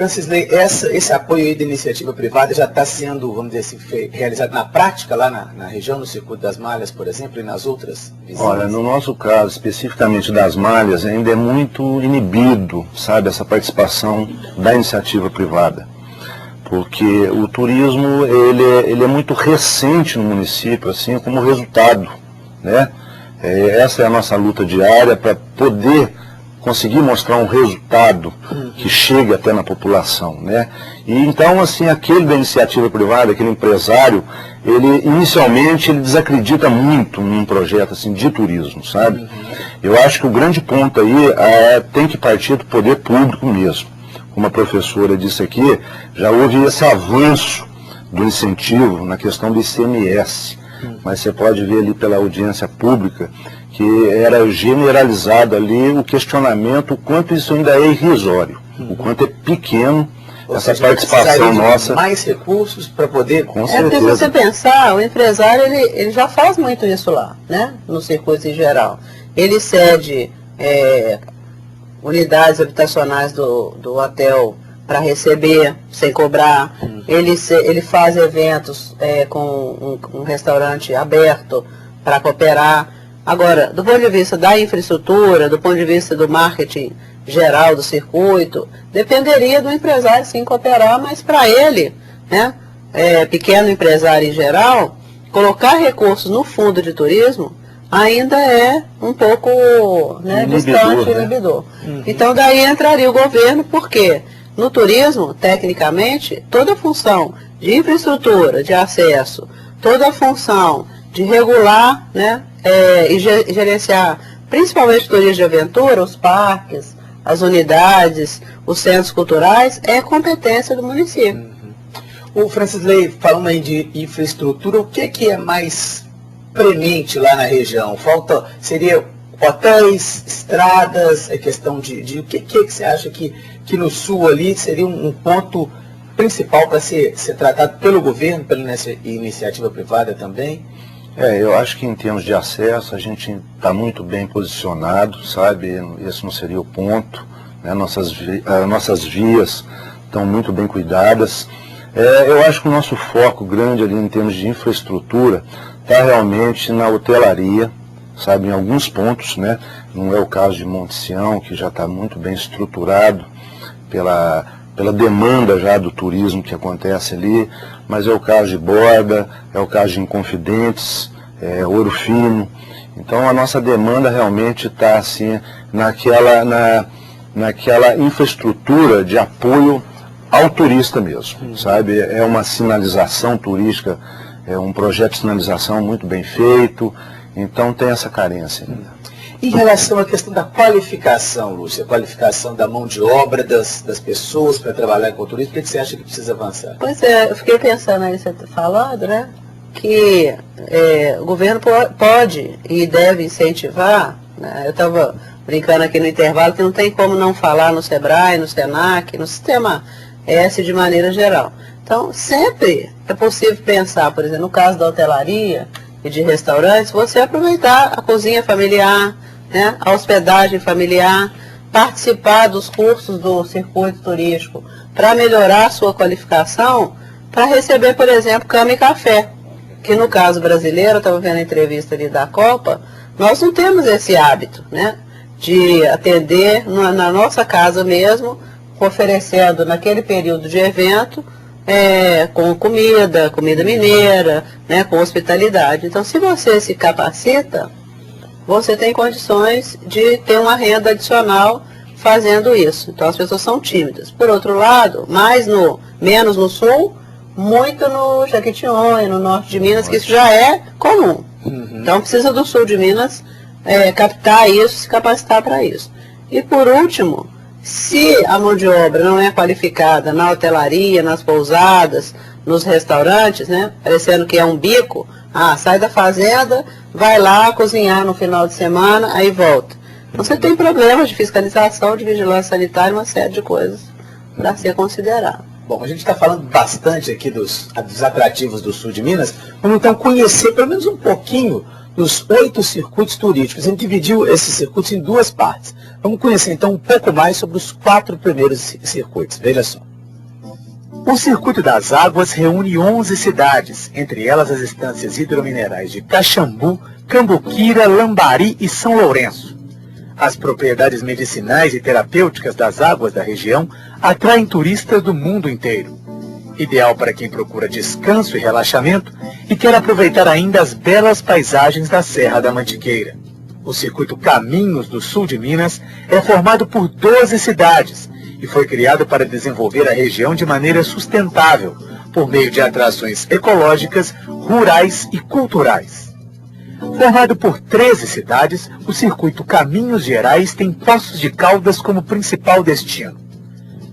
Francisley, esse apoio aí da iniciativa privada já está sendo, vamos dizer assim, realizado na prática lá na região, no Circuito das Malhas, por exemplo, e nas outras vizinhas? Olha, no nosso caso, especificamente das malhas, ainda é muito inibido, sabe, essa participação da iniciativa privada. Porque o turismo, ele é muito recente no município, assim, como resultado, né? Essa é a nossa luta diária para poder conseguir mostrar um resultado que chegue até na população, né? E então, assim, aquele da iniciativa privada, aquele empresário, inicialmente ele desacredita muito num projeto assim de turismo, sabe? Eu acho que o grande ponto aí tem que partir do poder público mesmo. Como a professora disse aqui, já houve esse avanço do incentivo na questão do ICMS, mas você pode ver ali pela audiência pública que era generalizado ali o questionamento, o quanto isso ainda é irrisório, o quanto é pequeno. Ou essa seja, participação nossa. Mais recursos para poder... Com certeza. Porque se você pensar, o empresário ele já faz muito isso lá, né? No circuito em geral. Ele cede unidades habitacionais do hotel para receber sem cobrar. Ele faz eventos com um restaurante aberto para cooperar. Agora, do ponto de vista da infraestrutura, do ponto de vista do marketing geral do circuito, dependeria do empresário sim cooperar, mas para ele, né, pequeno empresário em geral, colocar recursos no fundo de turismo ainda é um pouco, né, distante, inibidor. Então daí entraria o governo, porque no turismo, tecnicamente, toda a função de infraestrutura, de acesso, toda a função de regular, né, e gerenciar, principalmente turismo de aventura, os parques, as unidades, os centros culturais, é competência do município. O Francisley, falando aí de infraestrutura, o que é mais premente lá na região? Seria hotéis, estradas, questão de o que você acha que no sul ali seria um ponto principal para ser tratado pelo governo, pela iniciativa privada também? Eu acho que em termos de acesso a gente está muito bem posicionado, sabe? Esse não seria o ponto, né? Nossas vias estão muito bem cuidadas. Eu acho que o nosso foco grande ali em termos de infraestrutura está realmente na hotelaria, sabe? Em alguns pontos, né? Não é o caso de Monte Sião, que já está muito bem estruturado pela demanda já do turismo que acontece ali, mas é o caso de Borda, é o caso de Inconfidentes, Ouro Fino. Então a nossa demanda realmente está assim, naquela infraestrutura de apoio ao turista mesmo, sabe? É uma sinalização turística, é um projeto de sinalização muito bem feito, então tem essa carência ainda. Em relação à questão da qualificação, Lúcia, a qualificação da mão de obra das pessoas para trabalhar com o turismo, o que você acha que precisa avançar? Pois eu fiquei pensando aí, você falando, né, que o governo pode e deve incentivar, né, eu estava brincando aqui no intervalo que não tem como não falar no SEBRAE, no SENAC, no Sistema S de maneira geral. Então, sempre é possível pensar, por exemplo, no caso da hotelaria e de restaurantes, você aproveitar a cozinha familiar, né, a hospedagem familiar, participar dos cursos do circuito turístico para melhorar a sua qualificação, para receber, por exemplo, cama e café, que no caso brasileiro, eu estava vendo a entrevista ali da Copa, nós não temos esse hábito, né, de atender na nossa casa mesmo, oferecendo naquele período de evento, com comida mineira, né, com hospitalidade. Então, se você se capacita, você tem condições de ter uma renda adicional fazendo isso. Então, as pessoas são tímidas. Por outro lado, menos no sul, muito no Jequitinhonha, no norte de Minas, que isso já é comum. Então, precisa do sul de Minas captar isso, se capacitar para isso. E, por último, se a mão de obra não é qualificada na hotelaria, nas pousadas, nos restaurantes, né, parecendo que é um bico, sai da fazenda, vai lá cozinhar no final de semana, aí volta. Então você tem problemas de fiscalização, de vigilância sanitária, uma série de coisas para ser considerado. Bom, a gente está falando bastante aqui dos atrativos do sul de Minas. Vamos então conhecer pelo menos um pouquinho dos 8 circuitos turísticos. A gente dividiu esses circuitos em 2 partes. Vamos conhecer então um pouco mais sobre os 4 primeiros circuitos. Veja só. O Circuito das Águas reúne 11 cidades, entre elas as estâncias hidrominerais de Caxambu, Cambuquira, Lambari e São Lourenço. As propriedades medicinais e terapêuticas das águas da região atraem turistas do mundo inteiro. Ideal para quem procura descanso e relaxamento e quer aproveitar ainda as belas paisagens da Serra da Mantiqueira. O Circuito Caminhos do Sul de Minas é formado por 12 cidades e foi criado para desenvolver a região de maneira sustentável, por meio de atrações ecológicas, rurais e culturais. Formado por 13 cidades, o Circuito Caminhos Gerais tem Poços de Caldas como principal destino.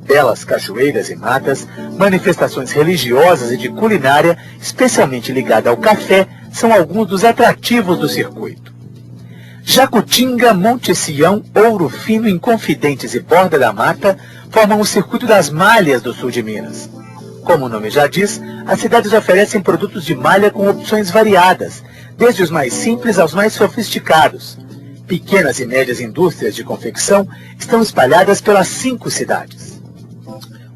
Belas cachoeiras e matas, manifestações religiosas e de culinária, especialmente ligada ao café, são alguns dos atrativos do circuito. Jacutinga, Monte Sião, Ouro Fino, Inconfidentes e Borda da Mata formam o Circuito das Malhas do sul de Minas. Como o nome já diz, as cidades oferecem produtos de malha com opções variadas, desde os mais simples aos mais sofisticados. Pequenas e médias indústrias de confecção estão espalhadas pelas 5 cidades.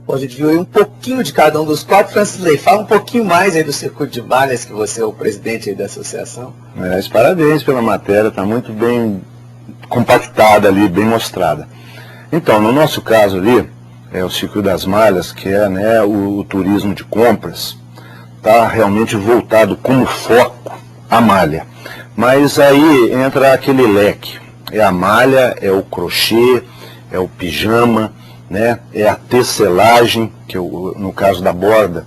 Bom, a gente viu aí um pouquinho de cada um dos 4. Francis Ley, fala um pouquinho mais aí do Circuito de Malhas, que você é o presidente aí da associação. Parabéns pela matéria, está muito bem compactada ali, bem mostrada. Então, no nosso caso ali, o Circuito das Malhas, que é, né, o turismo de compras, está realmente voltado como foco à malha. Mas aí entra aquele leque, é a malha, é o crochê, é o pijama, né, é a tecelagem, que no caso da borda,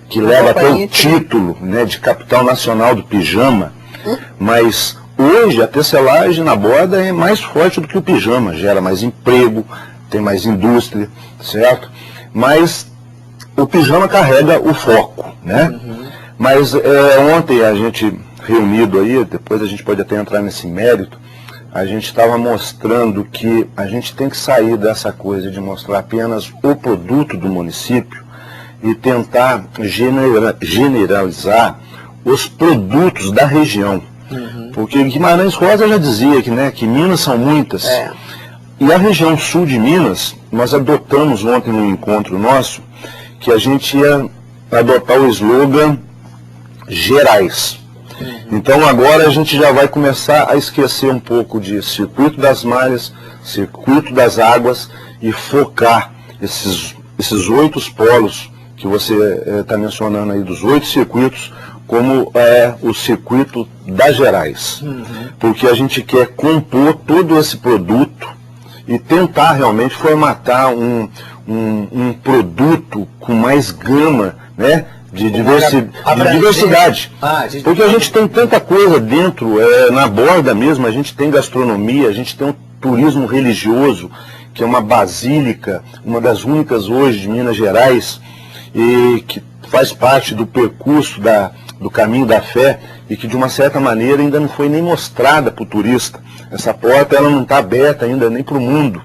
que leva até o título, né, de capital nacional do pijama, mas hoje a tecelagem na borda é mais forte do que o pijama, gera mais emprego, tem mais indústria, certo? Mas o pijama carrega o foco, né? Mas ontem a gente reunido aí, depois a gente pode até entrar nesse mérito, a gente estava mostrando que a gente tem que sair dessa coisa de mostrar apenas o produto do município e tentar generalizar os produtos da região. Porque Guimarães Rosa já dizia que, né, que Minas são muitas. E a região sul de Minas, nós adotamos ontem num encontro nosso, que a gente ia adotar o slogan Gerais. Então agora a gente já vai começar a esquecer um pouco de Circuito das Malhas, Circuito das Águas e focar esses 8 polos que você está mencionando aí, dos 8 circuitos, como o Circuito das Gerais. Porque a gente quer compor todo esse produto e tentar realmente formatar um produto com mais gama, né, de diversidade. Porque a gente tem tanta coisa dentro, na borda mesmo, a gente tem gastronomia, a gente tem um turismo religioso, que é uma basílica, uma das únicas hoje de Minas Gerais, e que faz parte do percurso do caminho da fé, e que de uma certa maneira ainda não foi nem mostrada para o turista. Essa porta ela não está aberta ainda nem para o mundo.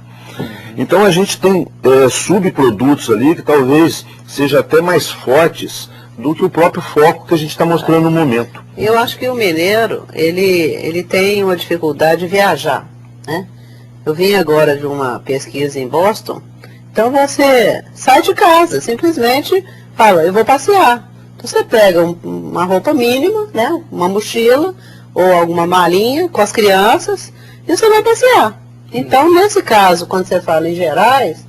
Então a gente tem subprodutos ali que talvez sejam até mais fortes do que o próprio foco que a gente está mostrando no momento. Eu acho que o mineiro, ele tem uma dificuldade de viajar, né? Eu vim agora de uma pesquisa em Boston, então você sai de casa, simplesmente fala, eu vou passear. Então você pega uma roupa mínima, né? Uma mochila ou alguma malinha com as crianças e você vai passear. Então, nesse caso, quando você fala em Gerais,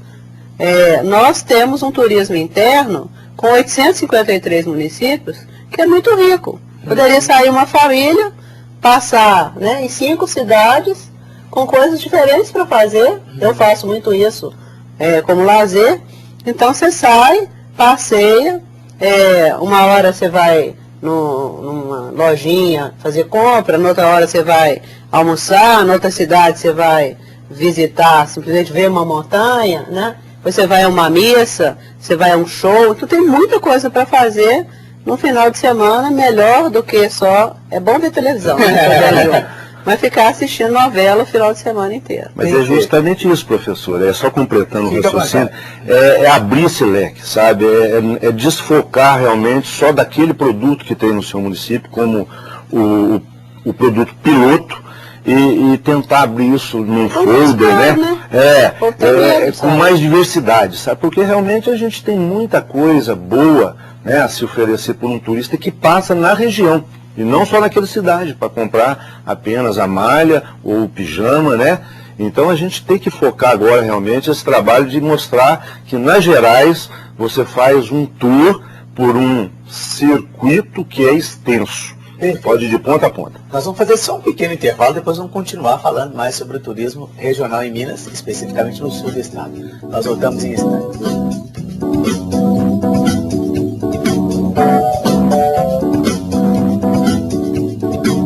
nós temos um turismo interno com 853 municípios, que é muito rico. Poderia sair uma família, passar, né, em 5 cidades, com coisas diferentes para fazer. Eu faço muito isso como lazer. Então você sai, passeia, uma hora você vai numa lojinha fazer compra, noutra hora você vai almoçar, noutra cidade você vai visitar, simplesmente ver uma montanha, né? Você vai a uma missa, você vai a um show, então tem muita coisa para fazer no final de semana, melhor do que só... É bom ver televisão, né? Mas ficar assistindo novela o final de semana inteiro. Mas é justamente isso, professor, só completando o raciocínio, abrir esse leque, sabe? É desfocar realmente só daquele produto que tem no seu município, como o produto piloto, e tentar abrir isso num folder, né? Com mais diversidade, sabe? Porque realmente a gente tem muita coisa boa, né, a se oferecer por um turista que passa na região. E não só naquela cidade, para comprar apenas a malha ou o pijama, né? Então a gente tem que focar agora realmente esse trabalho de mostrar que nas Gerais você faz um tour por um circuito que é extenso. Pode ir de ponta a ponta. Nós vamos fazer só um pequeno intervalo, depois vamos continuar falando mais sobre o turismo regional em Minas, especificamente no sul do estado. Nós voltamos em instantes.